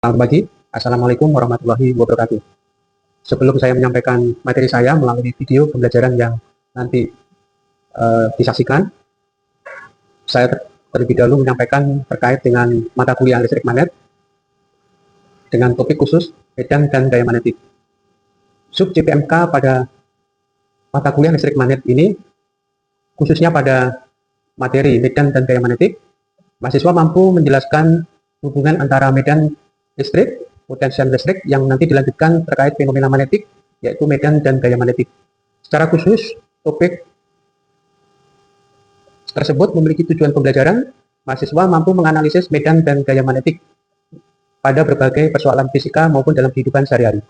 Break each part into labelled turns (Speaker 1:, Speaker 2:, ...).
Speaker 1: Selamat pagi, Assalamualaikum warahmatullahi wabarakatuh. Sebelum saya menyampaikan materi saya melalui video pembelajaran yang nanti disaksikan, saya terlebih dahulu menyampaikan terkait dengan mata kuliah listrik magnet dengan topik khusus medan dan gaya magnetik. Sub JPMK pada mata kuliah listrik magnet ini, khususnya pada materi medan dan gaya magnetik, mahasiswa mampu menjelaskan hubungan antara medan listrik, potensial listrik yang nanti dilanjutkan terkait fenomena magnetik, yaitu medan dan gaya magnetik. Secara khusus, topik tersebut memiliki tujuan pembelajaran. Mahasiswa mampu menganalisis medan dan gaya magnetik pada berbagai persoalan fisika maupun dalam kehidupan sehari-hari.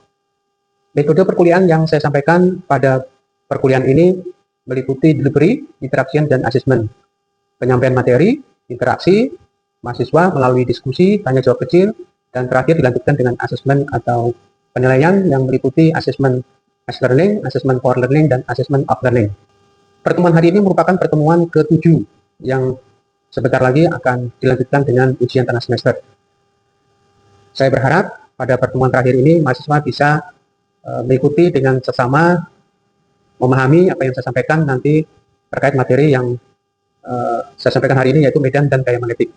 Speaker 1: Metode perkuliahan yang saya sampaikan pada perkuliahan ini meliputi delivery, interaction, dan asesmen. Penyampaian materi, interaksi, mahasiswa melalui diskusi, tanya jawab kecil, dan terakhir dilanjutkan dengan asesmen atau penilaian yang meliputi asesmen as learning, asesmen for learning, dan asesmen of learning. Pertemuan hari ini merupakan pertemuan ke-7 yang sebentar lagi akan dilanjutkan dengan ujian tengah semester. Saya berharap pada pertemuan terakhir ini mahasiswa bisa mengikuti dengan seksama, memahami apa yang saya sampaikan nanti terkait materi yang saya sampaikan hari ini, yaitu medan dan gaya magnetik.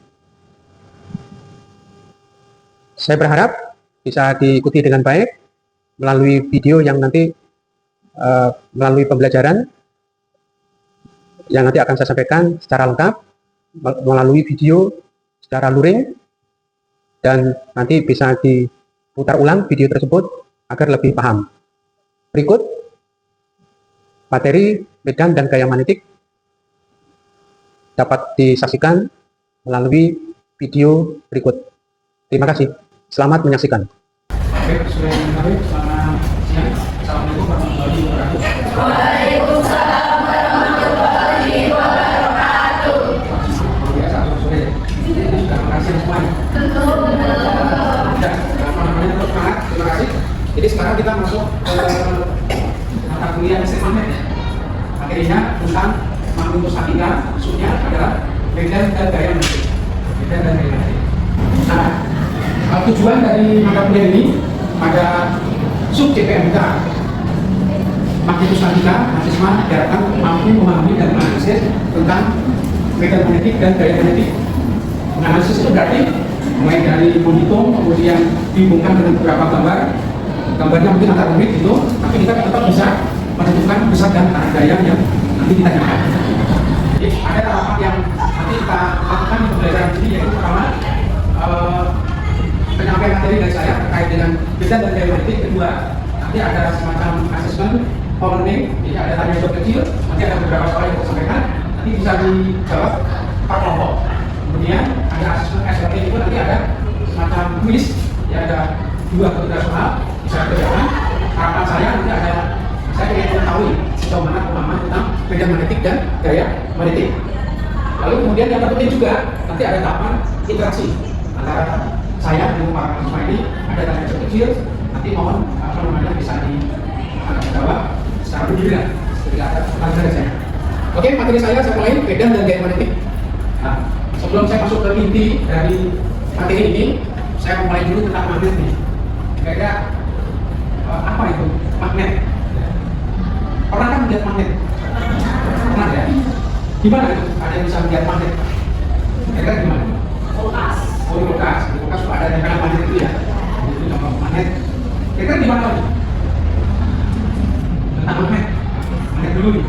Speaker 1: Saya berharap bisa diikuti dengan baik melalui video yang nanti melalui pembelajaran yang nanti akan saya sampaikan secara lengkap melalui video secara luring, dan nanti bisa diputar ulang video tersebut agar lebih paham. Berikut materi medan dan gaya magnetik dapat disaksikan melalui video berikut. Terima kasih. Selamat menyaksikan.
Speaker 2: Oke, sudah selamat siang. Assalamualaikum warahmatullahi wabarakatuh.
Speaker 3: Waalaikumsalam warahmatullahi wabarakatuh.
Speaker 2: Biasa atau sore? Sudah berhasil semuanya?
Speaker 3: Tentu.
Speaker 2: Ya, terus semangat. Terima kasih. Jadi sekarang kita masuk ke mata kuliah listrik magnet. Materinya tentang magnetostatika, maksudnya adalah medan dan gaya magnetik. Medan dan gaya magnetik. Nah, tujuan dari mata kuliah ini pada sub JPMK magnetostatika, mahasiswa diharapkan mampu memahami dan menganalisis tentang medan magnetik dan gaya magnetik. Menganalisis itu berarti mulai dari menghitung, kemudian dihubungkan dengan beberapa gambar. Gambarnya mungkin agak rumit gitu, tapi kita tetap bisa menentukan besar dan arah gaya yang nanti kita dapat. Jadi ada tahapan yang nanti kita lakukan di pembelajaran ini, yaitu pertama penyampaian materi dari saya terkait dengan medan dan gaya magnetik. Kedua, nanti ada semacam asesmen for learning, jadi ada tanya jawab kecil, nanti ada beberapa soal yang saya sampaikan, nanti bisa dijawab per kelompok. Kemudian ada asesmen as learning, itu nanti ada semacam quiz, ya ada 2 atau 3 soal bisa dikerjakan. Harapan saya nanti ada, saya ingin mengetahui sejauh mana pemahaman tentang medan magnetik dan gaya magnetik. Lalu kemudian yang terpenting juga nanti ada tahapan interaksi antara saya dengan para mahasiswa ini, ada tanya jawab kecil, nanti mohon bisa dijawab secara bergiliran ketika ada pertanyaan saya. Oke, materi saya mulai medan dan gaya magnetik. Nah, sebelum saya masuk ke inti dari materi ini, saya mulai dulu tentang magnet nih. Kira-kira apa itu magnet? Pernah kan melihat magnet? Pernah ya? Gimana itu? Ada yang bisa melihat magnet? Kira-kira gimana?
Speaker 3: Kulkas.
Speaker 2: Oh, kulkas. Di kulkas suka ada tempelan magnet itu ya. Itu contoh magnet. Kira-kira gimana lagi? Tentang magnet. Magnet dulu nih.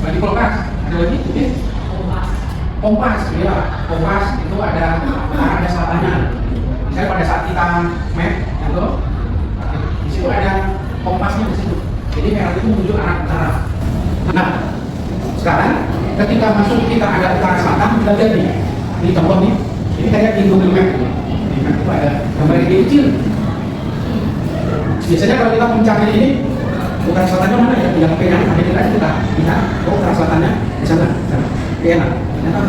Speaker 2: Bagi kulkas, ada lagi? Oke. Kompas, ya. Kompas itu ada selatannya. Misalnya pada saat kita map, gitu, di situ ada kompasnya di situ. Jadi merah itu menuju arah utara. Nah, sekarang ketika masuk kita ada utara selatan, kita lihat nih. Ini contoh nih, ini kayak di Google Map. Di map itu ada gambar yang kecil. Biasanya kalau kita mencari ini, utara selatannya mana ya? Tinggal pegang, ada kita lihat, oh utara selatannya di sana. Oke, enak. Ternyata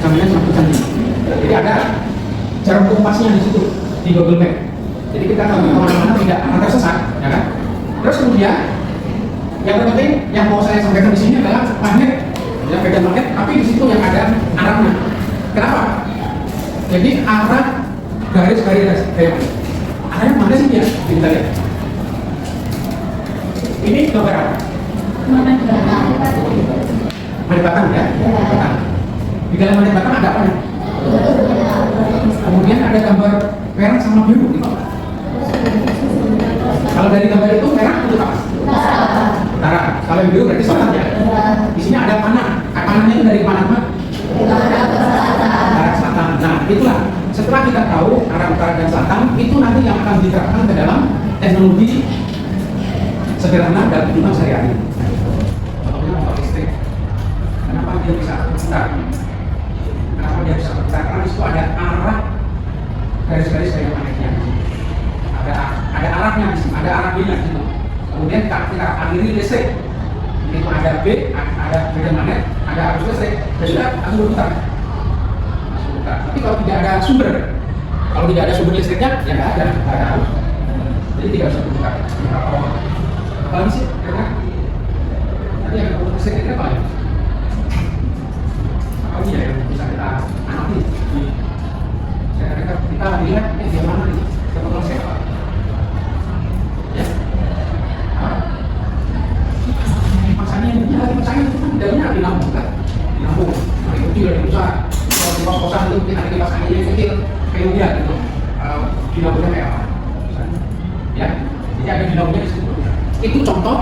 Speaker 2: gambarnya sangat canggih. Jadi ada jarum kompasnya di situ di Google Map. Jadi kita kalau kemana-mana tidak akan tersesat, ya kan? Terus kemudian yang terpenting yang mau saya sampaikan di sini adalah magnet, ya medan magnet, tapi di situ yang ada arahnya. Kenapa? Jadi arah garis kayak mana? Arahnya mana sih dia? Kita lihat. Ini gambar apa? Manik batang ya? Batang. Di dalam manik batang ada apa nih? Kemudian ada gambar merah sama biru di bawah. Kalau dari gambar itu merah itu apa? Utara. Kalau yang biru berarti selatan ya. Di sini ada panah. Panahnya itu dari mana Pak? Utara selatan. Nah itulah. Setelah kita tahu arah utara dan selatan, itu nanti yang akan diterapkan ke dalam teknologi sederhana dalam kehidupan sehari-hari. Contohnya motor listrik. Kenapa dia bisa berputar? Kenapa dia bisa berputar? Karena di situ ada arah garis-garis kayak manetnya. Ada arahnya di sini, ada arah B-nya di situ. Kemudian kita aliri listrik. Itu ada B, ada medan magnet, ada arus listrik, dan sudah langsung berputar. Tapi kalau tidak ada sumber, listriknya, ya nggak ada arus. Jadi tidak bisa berputar. Apalagi sih, karena tadi yang listrik itu apa ya? Apalagi ya yang bisa kita amati? Kita lihat di mana nih? Kita siapa? Masanya itu kan dalamnya di Lampung kan? Di Lampung, ada kecil, ada besar. Kalau di kos-kosan itu mungkin ada kipas anginnya yang kecil, kayak dia gitu. Di Lampungnya kayak apa? Ya, jadi ada di Lampungnya di situ. Itu contoh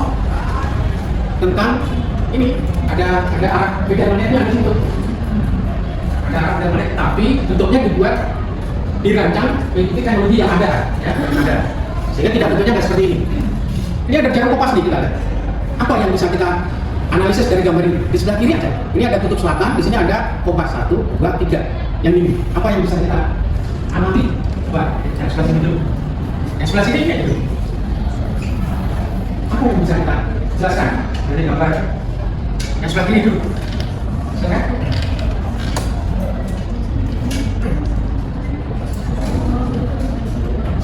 Speaker 2: tentang ini ada arah beda magnetnya di situ. Ada arah beda magnet, tapi bentuknya dibuat dirancang mengikuti teknologi yang ada, ya, ada. Sehingga tidak bentuknya nggak seperti ini. Ini ada jarum kompas nih kita lihat. Apa yang bisa kita analisis dari gambar ini? Di sebelah kiri ada. Ini ada kutub selatan, di sini ada kompas 1, 2, 3. Yang ini. Apa yang bisa kita amati? Coba, yang sebelah sini dulu. Yang sebelah sini ini dulu. Apa yang bisa kita jelaskan dari gambar? Yang sebelah kiri dulu. Silakan.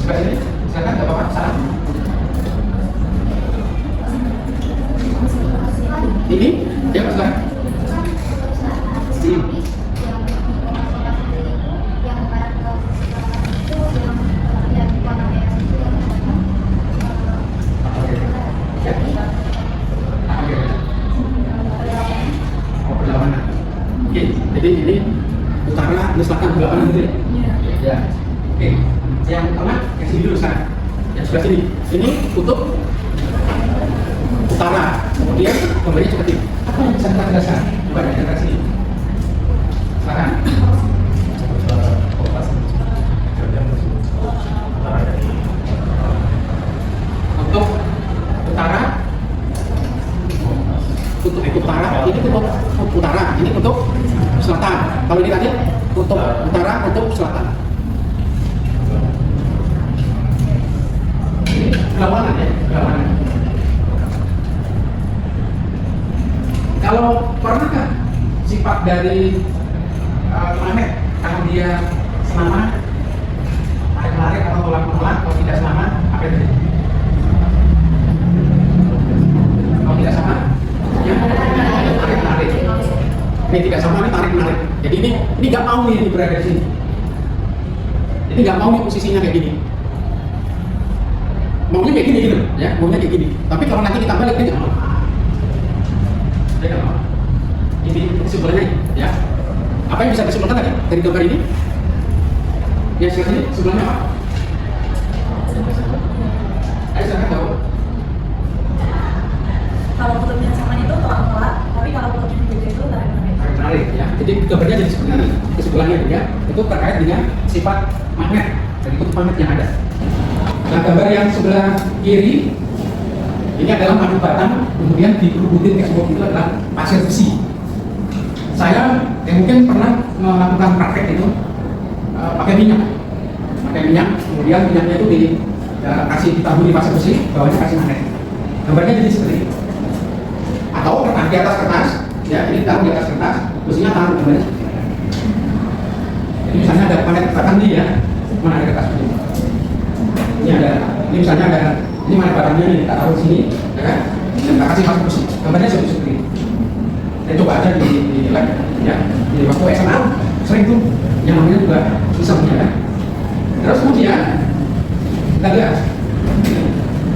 Speaker 2: Sebelah sini, silakan, nggak apa-apa, salah. Ini dia masalah. Oke, jadi ini utara, ini selatan, berlawanan gitu ya? Ya. Oke, yang tengah, yang sini dulu sekarang. Yang sebelah sini, ini kutub utara, kemudian gambarnya seperti ini. Apa yang bisa kita jelaskan? Coba dari dekat sini. Silakan. Untuk utara, kutub utara, ini kutub utara, ini kutub selatan. Kalau ini tadi kutub utara, kutub selatan. Ini berlawanan ya, berlawanan. Kalau pernahkah sifat dari magnet, kalau dia selama tarik atau tolak menolak, kalau tidak selama apa itu? Kalau tidak sama, ya tarik menarik. Ini tidak sama, ini tarik menarik. Jadi ini nggak mau nih berada di sini. Ini nggak mau nih posisinya kayak gini. Maunya kayak gini gitu, ya, maunya kayak gini. Tapi kalau nanti kita balik dia nggak mau. Ini kesimpulannya ya. Apa yang bisa disimpulkan tadi dari gambar ini? Ya sini kesimpulannya apa? Ayo silakan tahu.
Speaker 3: Kalau kutubnya sama itu tolak-tolak, tapi kalau kutubnya berbeda itu tarik-tarik.
Speaker 2: Ya. Jadi gambarnya jadi seperti ini. Kesimpulannya ya, itu terkait dengan sifat magnet dari kutub magnet yang ada. Nah, gambar yang sebelah kiri ini adalah madu batang, kemudian dikerubutin ekspor itu adalah pasir besi. Saya mungkin pernah melakukan praktek itu pakai minyak, kemudian minyaknya itu dikasih ditaburi pasir besi, bawahnya kasih magnet. Gambarnya jadi seperti ini. Atau kertas di atas kertas, ya ini taruh di atas kertas, besinya taruh gambarnya seperti ini. Jadi misalnya ada magnet batang ini ya, mana ada kertas begini? Ini misalnya ada. Ini mana barangnya nih, kita taruh sini, ya kan? Dan kita kasih pasir besi. Gambarnya seperti ini. Saya coba aja di lab, ya. Di waktu SMA sering tuh, yang namanya juga bisa punya kan? Terus kemudian kita lihat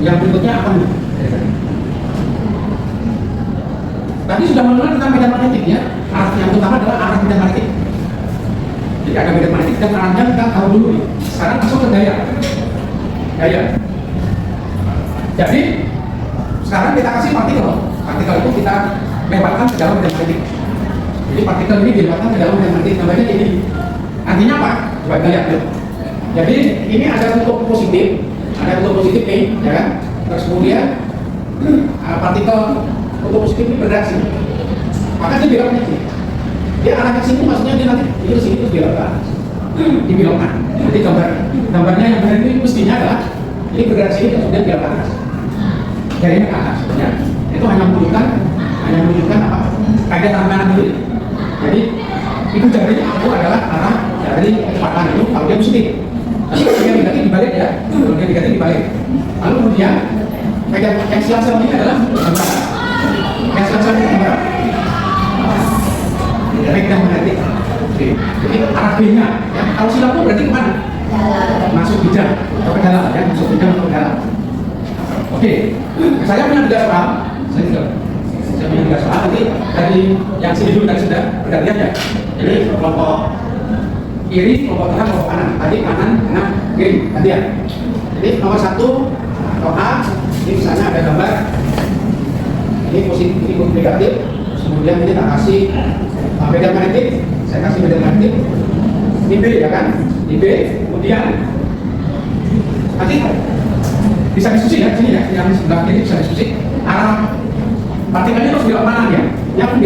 Speaker 2: yang berikutnya apa nih? Tadi sudah mengenal tentang medan magnetik ya. Arah yang utama adalah arah medan magnetik. Jadi ada medan magnetik dan arahnya kita tahu dulu nih. Sekarang masuk ke gaya. Gaya. Jadi sekarang kita kasih partikel. Partikel itu kita lewatkan ke dalam medan magnetik. Jadi partikel ini dilewatkan ke dalam medan magnetik. Namanya ini. Artinya apa? Coba kita lihat. Jadi ini ada kutub positif, ada kutub positif nih, ya kan? Terus kemudian partikel kutub positif ini bereaksi. Maka dia belok nih. Dia arah ke sini, maksudnya dia nanti itu sini terus belok ke atas. Dibelokkan. Jadi gambarnya yang benar ini mestinya adalah ini bergerak sini kemudian belok ke atas. Jarinya ke atas. Ya. Itu hanya menunjukkan apa? Kaidah tangan dulu. Jadi itu jari itu adalah arah dari kecepatan itu kalau dia positif. Tapi kalau dia negatif dibalik ya, kalau dia negatif dibalik. Lalu kemudian yang silang-silang ini adalah gambar. Yang silang-silang ini gambar. Medan magnetik. Jadi arah B-nya, ya, kalau silang itu berarti kemana? Masuk bidang atau ke dalam, ya, masuk bidang atau ke dalam. Oke, saya punya 3 soal. Saya punya 3 soal. Nanti dari yang sini dulu tadi sudah bergantian ya. Jadi kelompok kiri, kelompok tengah, kelompok kanan. Tadi kanan, tengah, kiri, gantian. Jadi nomor 1 atau A, ini misalnya ada gambar. Ini positif, ini negatif. Kemudian ini tak kasih medan magnetik, saya kasih medan magnetik. Ini B ya kan? Ini B. Kemudian nanti bisa diskusi ya, sini ya, yang sebelah kiri bisa diskusi. Arah partikelnya harus belok mana ya? Yang B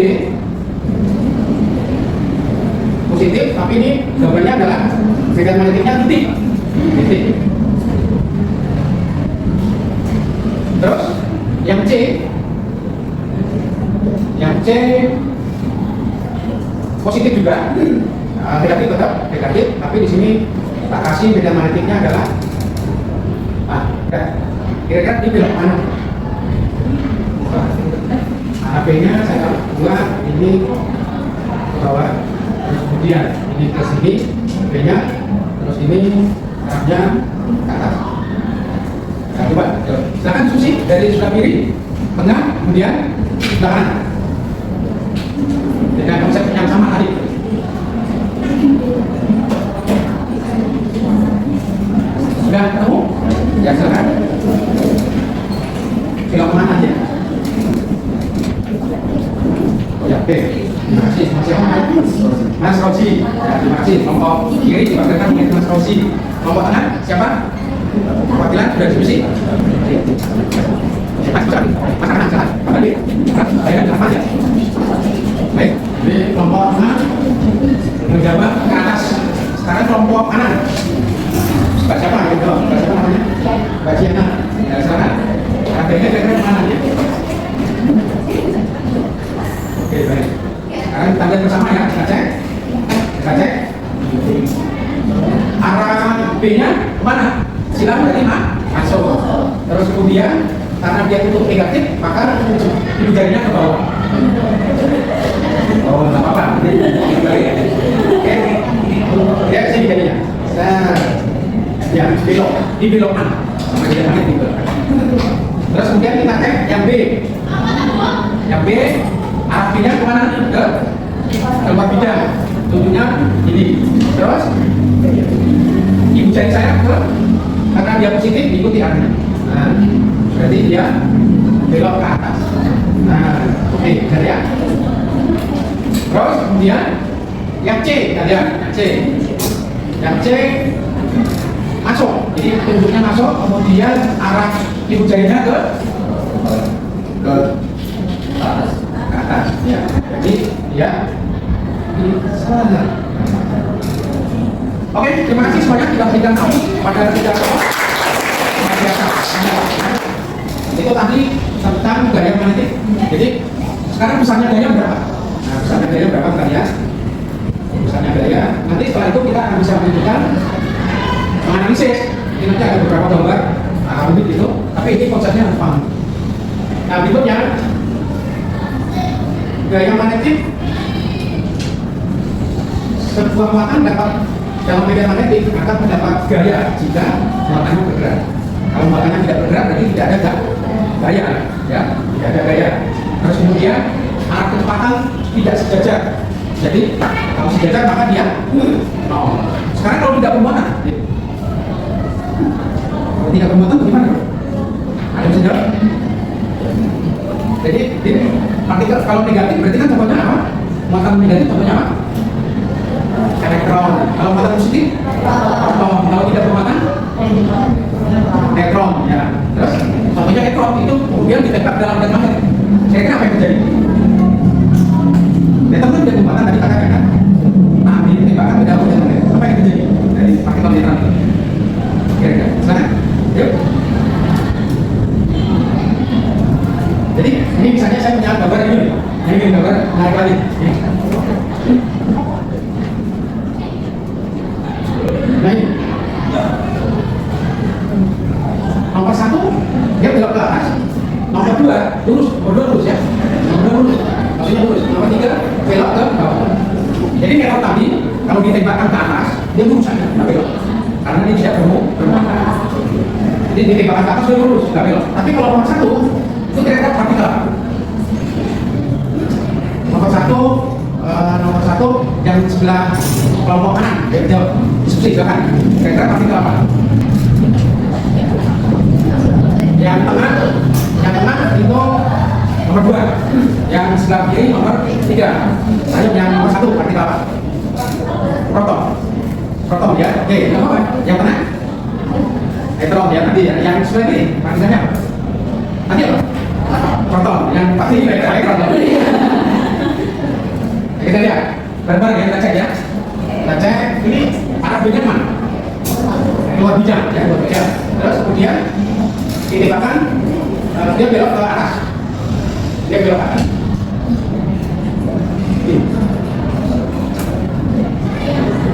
Speaker 2: positif, tapi ini gambarnya adalah medan magnetiknya titik. Terus yang C positif juga, negatif tetap negatif, tapi di sini tak kasih medan magnetiknya adalah kira-kira di belok mana? HP-nya saya buat ini ke bawah, terus kemudian ini ke sini, HP-nya, terus ini arahnya ke atas. Nah, coba, silakan diskusi dari sebelah kiri, tengah, kemudian sebelah kanan. Dengan konsep yang sama tadi. Sudah ketemu? Ya silakan. Belok mana aja? Oh ya, oke. Terima kasih. Mas Rosi. Ya, terima kasih. Kelompok kiri diwakilkan oleh Mas Rosi. Kelompok tengah siapa? Perwakilan sudah diskusi. Mas kanan, silakan. Tadi, saya jelaskan ya. Baik, jadi kelompok tengah menjawab ke atas. Sekarang kelompok kanan. Mbak siapa? Mbak siapa namanya? Mbak Ciana. Ya, silakan. Harganya kira-kira mana ya? Oke, baik. Sekarang kita lihat bersama ya. Kita cek. Arah B-nya kemana? Silang berarti masuk. Terus kemudian karena dia tutup negatif, maka ibu jarinya ke bawah. Oh, nggak apa-apa. Oke. Ya, sini jadinya. Nah, ya, belok. Dibelokkan. Sama dia nanti dibelokkan. Terus kemudian kita cek yang B. Yang B, arah B-nya kemana? Ke tempat bidang. Tunjuknya ini. Terus, ibu jari saya ke, karena dia positif, ikuti arahnya. Nah, berarti dia belok ke atas. Nah, oke, jadi ya. Terus kemudian yang C, kalian yang C masuk. Jadi tunjuknya masuk, kemudian arah ibu jarinya ke atas. Ya. Jadi ya di sana. Oke, terima kasih semuanya kita berikan tahu pada kita semua. Itu tadi tentang gaya magnetik. Jadi sekarang pesannya gaya berapa? Nah, pesannya gaya berapa kalian? Pesannya gaya. Nanti setelah itu kita akan bisa menunjukkan menganalisis. Ini nanti ada beberapa gambar rumit itu, tapi ini konsepnya harus paham. Nah, berikutnya gaya magnetik. Sebuah muatan dapat dalam medan magnetik akan mendapat gaya jika muatannya bergerak. Kalau muatannya tidak bergerak berarti tidak ada gaya, ya, tidak ada gaya. Terus kemudian arah kecepatan tidak sejajar. Jadi kalau sejajar maka dia nol. Sekarang kalau tidak bermuatan, kalau tidak bermuatan bagaimana? Ada yang bisa jawab? Jadi partikel kalau negatif berarti kan contohnya apa? Muatan negatif contohnya apa? Elektron. Kalau muatan positif? Proton. Kalau tidak bermuatan? Neutron. Ya. Terus contohnya neutron itu kemudian ditembak dalam medan magnet. Kira-kira apa yang terjadi? Neutron kan tidak bermuatan tadi katakan kan? Nah, ditembakkan ke dalam medan magnet. Apa yang terjadi dari partikel neutron itu? Kira-kira. Silakan. Yuk. Jadi ini misalnya saya punya gambar ini, ini gambar naik lagi. Nah ini. Nomor 1 dia belok ke atas. Nomor 2 lurus, lurus ya. Nomor 2 lurus, maksudnya lurus. Nomor 3 belok ke bawah. Jadi kalau tadi kalau ditembakkan ke atas dia lurus saja, nggak belok. Karena dia tidak bermuatan. Jadi ditembakkan ke atas dia lurus, nggak belok. Tapi kalau nomor 1 itu kira-kira partikel. Nomor satu yang sebelah kelompok kanan, jawab diskusi silakan. Kira-kira partikel apa? Yang tengah itu nomor 2, yang sebelah kiri nomor 3. Saya yang nomor 1 partikel apa? Proton ya. Oke, apa? Yang tengah? Neutron ya tadi ya. Yang sebelah kiri partikelnya apa? Tadi apa? Proton, yang pasti elektron. Kita lihat, bareng-bareng ya, kita cek ya. Kita cek, ini arah bidang mana? Keluar bidang, ya, keluar bidang. Terus kemudian ditembakkan, dia belok ke atas. Dia belok ke atas.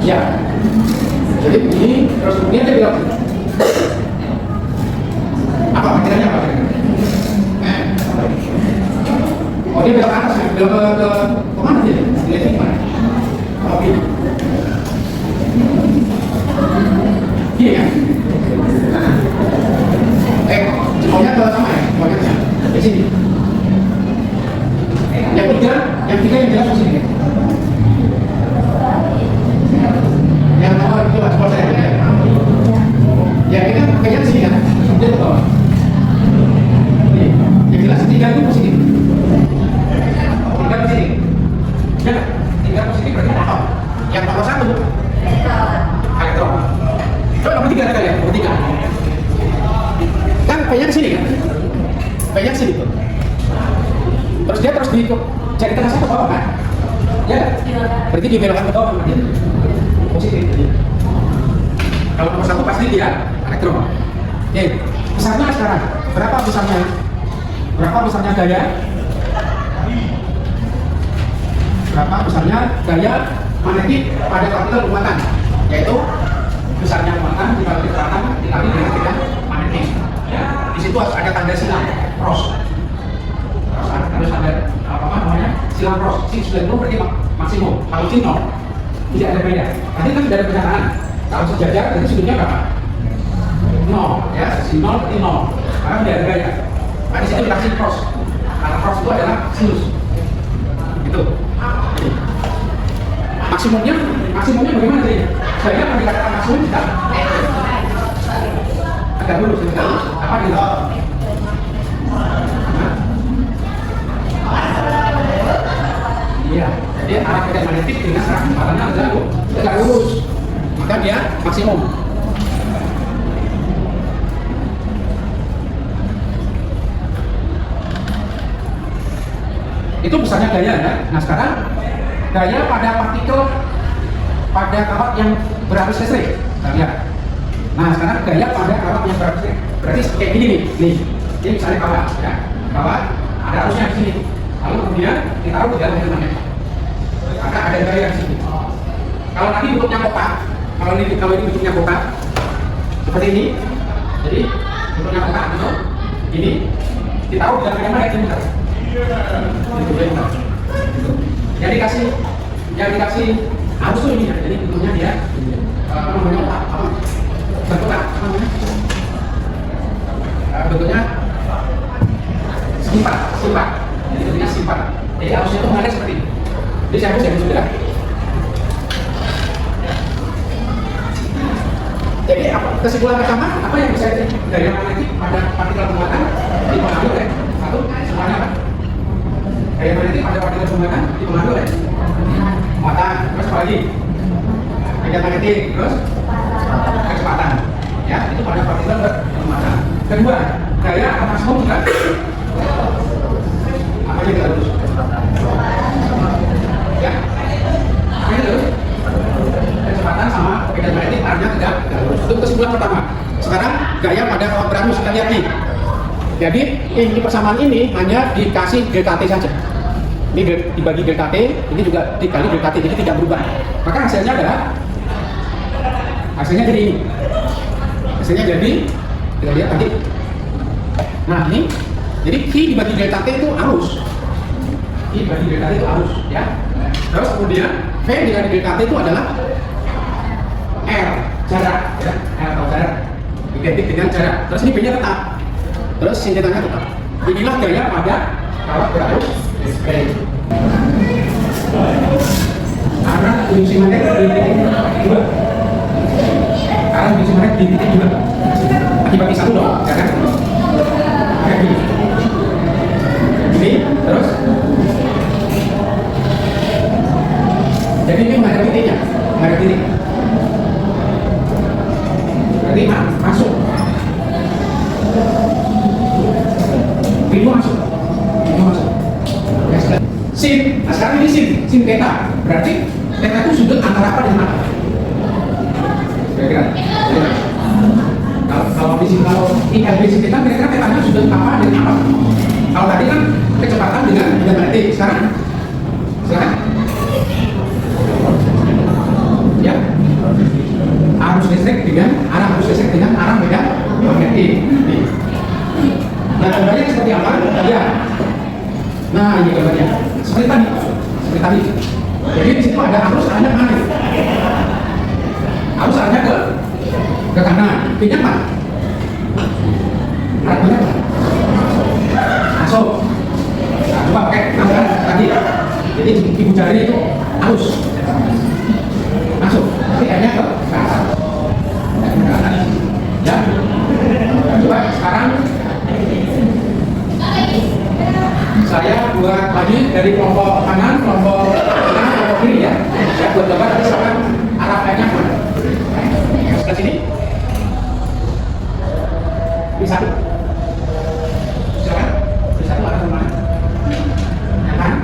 Speaker 2: Ya. Jadi ini, terus kemudian dia belok. Apa pikirannya apa? Oh dia belok ke atas ya? Belok ke mana dia? Lihatnya gimana? Oh gini. Gini kan? Jempolnya ke sama ya? Jempolnya ke sini. Yang tiga yang jelas ke sini. Yang nomor coba jempol saya. Ya ini kan kayaknya ke sini kan? Dia ke bawah. Yang jelas tiga itu positif. Tiga positif. Ya, tiga positif berarti apa? Yang nomor 1 elektron. Coba nomor 3 kali ya, nomor 3. Kan P-nya ke sini kan? P-nya ke sini tuh. Terus dia terus cari tengah satu bawah kan? Ya, berarti dibelokkan ke bawah sama dia. Positif. Kalau nomor 1 pasti dia elektron. Oke, besarnya sekarang berapa besarnya? Berapa besarnya gaya? Berapa besarnya gaya magnetik pada partikel bermuatan? Yaitu besarnya muatan dikali tekanan dikali dengan bidang magnetik. Ya, di situ harus ada tanda silang cross. Harus ada apa namanya? Silang cross. Si 90 berarti maksimum. Kalau si 0 tidak ada beda. Tadi kan sudah ada pernyataan. Kalau sejajar berarti sudutnya berapa? 0 ya, si 0 berarti 0. Karena tidak ada gaya. Nah, di situ dikasih cross. Karena cross itu adalah sinus. Itu. Maksimumnya bagaimana tadi? Saya akan dikatakan maksimum tidak. Agak dulu, apa gitu? Iya, jadi arah medan magnetik dengan arah kecepatannya agak lurus, maka dia maksimum. Itu besarnya gaya ya. Nah sekarang gaya pada partikel pada kawat yang berarus listrik. Lihat. Nah sekarang gaya pada kawat yang berarus listrik. Berarti kayak gini nih. Ini misalnya kawat ya. Kawat ada arusnya di sini. Lalu kemudian ditaruh ke dalam medan magnet. Maka ada gaya di sini. Kalau nanti bentuknya kotak, kalau ini bentuknya kotak seperti ini. Jadi bentuknya kotak gitu. Ini ditaruh di dalam medan magnet ini. Yang dikasih arus tuh ini ya, jadi bentuknya dia apa namanya apa bentuknya apa namanya bentuknya simpat jadi bentuknya simpat, jadi arusnya itu mengalir seperti ini. Jadi saya hapus sudah. Jadi kesimpulan pertama apa yang bisa dari magnetik pada partikel muatan dipengaruhi oleh satu semuanya apa? Gaya magnetik pada partikel muatan dipengaruhi oleh muatan, terus apa lagi? Gaya magnetik, terus kecepatan. Ya, itu pada partikel bermuatan. Kedua, gaya atas mau juga. Apa yang kita lurus? Ya, apa yang lurus? Kecepatan sama gaya magnetik arahnya tidak lurus. Itu kesimpulan pertama. Sekarang gaya pada kawat berarus kita lihat nih. Jadi ini persamaan ini hanya dikasih GKT saja. Ini dibagi GKT, ini juga dikali GKT, jadi tidak berubah. Maka hasilnya adalah hasilnya jadi ini. Hasilnya jadi kita lihat tadi. Nah ini, jadi Q dibagi GKT itu arus. Q dibagi GKT itu arus, ya. Terus kemudian V dibagi GKT itu adalah R, jarak, ya. R atau jarak identik dengan jarak. Terus ini B-nya tetap. Terus senjatanya tetap. Inilah gaya pada kawat berarus listrik. Arah fungsi magnet di titik 2. Arah fungsi magnet di titik 2. Dibagi satu dong, ya kan? Kayak gini. Ini terus. Jadi ini menghadap titiknya, menghadap titik. Berarti masuk. Itu masuk. Sin, nah sekarang ini sin theta. Berarti theta itu sudut antara apa dengan apa? Kira-kira. Kalau ILB sin theta, kira-kira theta-nya sudut apa dengan apa? Kalau tadi kan kecepatan dengan magnetik. Sekarang ya, arus listrik dengan arah medan magnetik. Nah, gambarnya seperti apa? Ya. Nah, ini gambarnya. Seperti tadi. Jadi di situ ada arus arahnya kemana? Arus arahnya ke kanan. Pindah mana? Arahnya mana? Masuk. Nah, coba pakai gambaran tadi. Jadi ibu jari itu arus. Masuk. Tapi arahnya ke kanan. Ya. Coba sekarang saya buat lagi dari kelompok kanan, kelompok kiri ya. Saya buat gambar tadi sama arah kayaknya mana? Sebelah sini. Bisa. Silakan. Bisa arah ke mana? Yang kanan.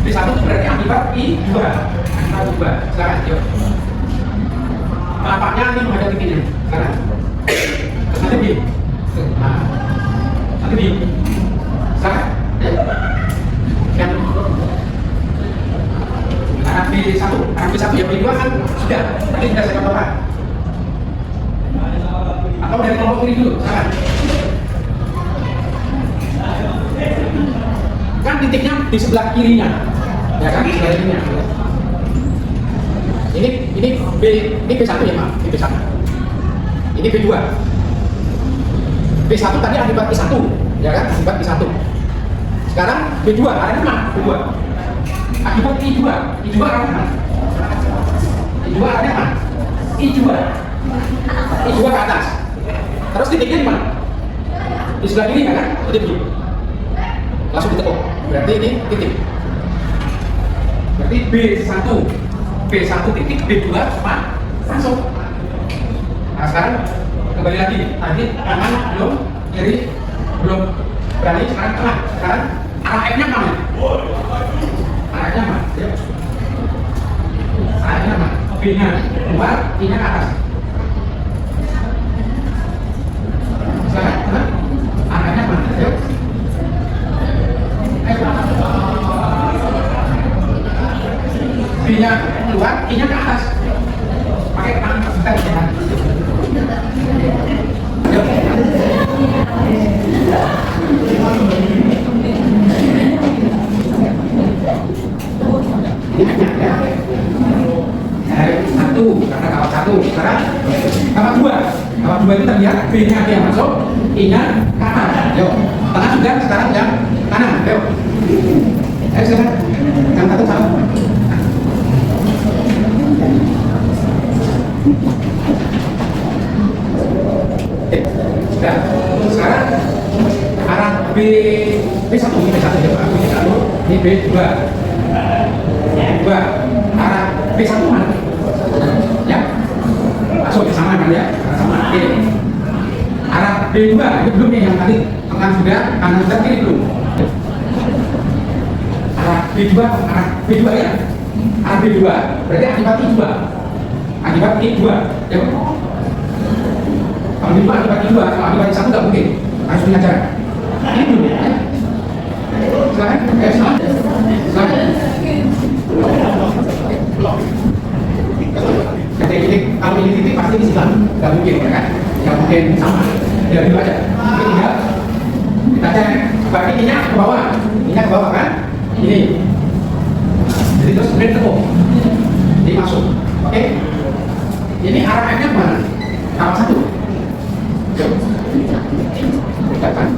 Speaker 2: Bisa berarti akibat I2. Akibat 2. Silakan. Yuk. Telapaknya ini menghadap titiknya. Sekarang. Nanti di. Nah. Nanti di. Silakan. Yang anak B1 yang B2 kan sudah tadi sudah saya katakan. Atau dari kelompok kiri dulu, silakan. Kan titiknya di sebelah kirinya, ya kan? Di sebelah kirinya. Ini B1 ya Pak, ini B1. Ini B2. B1 tadi akibat I1, ya kan? Akibat I1. Sekarang B2, arahnya mana? B2. Akibat I2 arahnya mana? I2 arahnya mana? I2 ke atas. Terus titiknya di mana? Di sebelah kiri kan? Jadi begini. Langsung ditekuk. Berarti ini titik. Berarti B1 titik, B2 masuk. Nah sekarang kembali lagi. Tadi kanan belum, kiri belum berani, sekarang tengah. Sekarang arah F-nya mana? Arahnya mana? Ya. Arahnya mana? B-nya keluar, I-nya ke atas. Silakan, tengah. Arahnya mana? Ya. B-nya keluar, I-nya ke atas. Pakai tangan sebentar ya. Satu B-nya dia masuk, I-nya kanan. Yuk, tengah sudah, sekarang yang kanan. Yuk. Ayo silakan. Yang satu salah. Sudah. Sekarang arah B1 ini B1 ya Pak. Ini B2. Arah B1 mana? Ya. Masuk ke sama kan ya? Sama. Oke. Arah B2 itu belum nih yang tadi tengah sudah, kanan sudah, kiri belum. Arah B2 ya. Arah B2 berarti akibat I2. Akibat I2. Ya. Kalau B2 akibat I2, kalau akibat I1 nggak mungkin. Harus punya cara. Ini belum ya. Silakan. Silakan. Titik, kalau ini titik pasti di sebelah, nggak mungkin ya kan? Nggak mungkin sama. Ya dulu aja. Mungkin tinggal kita cek. Berarti ininya ke bawah, ininya ke bawah kan? Ini. Jadi terus kemudian tepuk, jadi masuk. Oke? Ini arah F-nya kemana? Arah 1. Kan?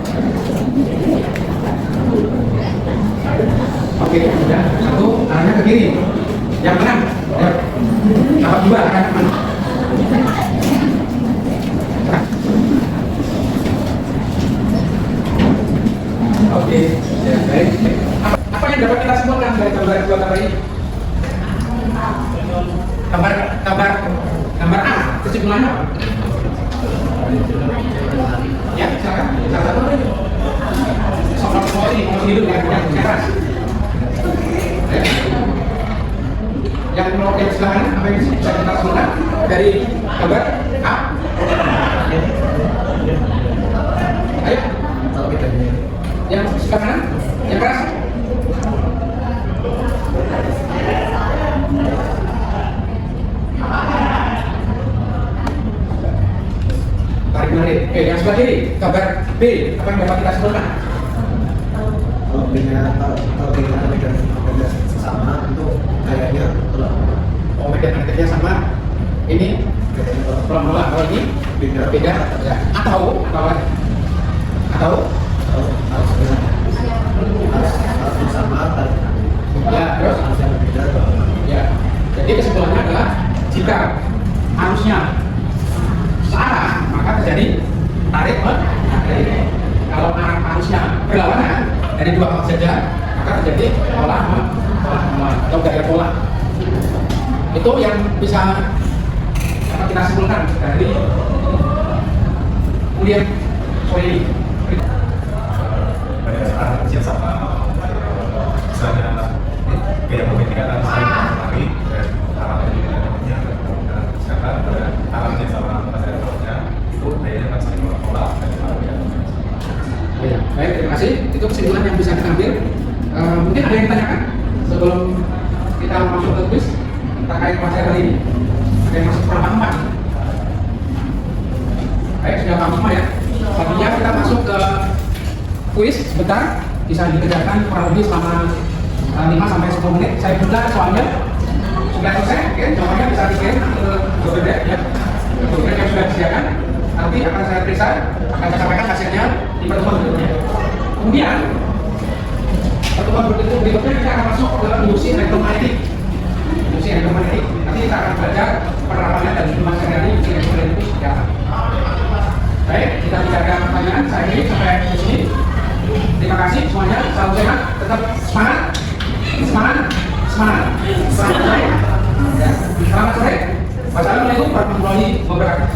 Speaker 2: Oke, sudah. 1 arahnya ke kiri. Yang mana? Ya. Tahap 2 arah ke mana? Oke, ya, baik. Apa yang dapat kita simpulkan dari gambar dua gambar ini? Gambar A, kesimpulannya apa? Ya, silakan. Salah satu. Soal ini hidup yang keras. Yang menurut yang sebelah kanan, apa yang bisa kita simpulkan dari gambar A? Ayo. Yang sebelah kanan, yang keras. Tarik menarik. Oke, yang sebelah kiri, gambar B, apa yang dapat kita simpulkan?
Speaker 4: Kalau medan sama itu kayaknya
Speaker 2: Oh, medan magnetiknya sama. Ini pelan-pelan. Kalau ini beda. Ya. Atau
Speaker 4: harus sama
Speaker 2: ya, terus ya. Jadi kesimpulannya adalah jika arusnya searah, maka terjadi tarik menarik. Kalau arusnya berlawanan dari dua arah saja, maka terjadi pola atau gaya pola. Itu yang bisa dapat kita simpulkan dari kuliah sore ini.
Speaker 5: Pada saat kecil sama misalnya gaya pemetikan dan lari dan arahnya juga sedangkan pada arahnya sama pasir lautnya itu dayanya akan saling pola dan arahnya.
Speaker 2: Baik, terima kasih. Itu kesimpulan yang bisa kita ambil. Mungkin ada yang ditanyakan sebelum kita masuk ke kuis terkait materi kali ini. Ada yang masuk paham Pak? Baik, sudah paham semua ya. Selanjutnya kita masuk ke kuis sebentar, bisa dikerjakan kurang lebih selama 5-10 menit. Saya buka soalnya sudah selesai, oke? Jawabannya bisa dikirim ke Google Drive ya. Google Drive yang sudah disediakan. Nanti akan saya periksa, akan saya sampaikan hasilnya di pertemuan berikutnya. Kemudian pertemuan berikutnya kita akan masuk ke induksi elektromagnetik. Nanti kita akan belajar penerapannya dan hitungan sehari-hari induksi elektromagnetik itu seperti apa. Baik, kita tidak ada pertanyaan. Saya ini sampai di sini. Terima kasih semuanya. Salam sehat. Tetap semangat. Selamat sore. Wassalamualaikum warahmatullahi wabarakatuh.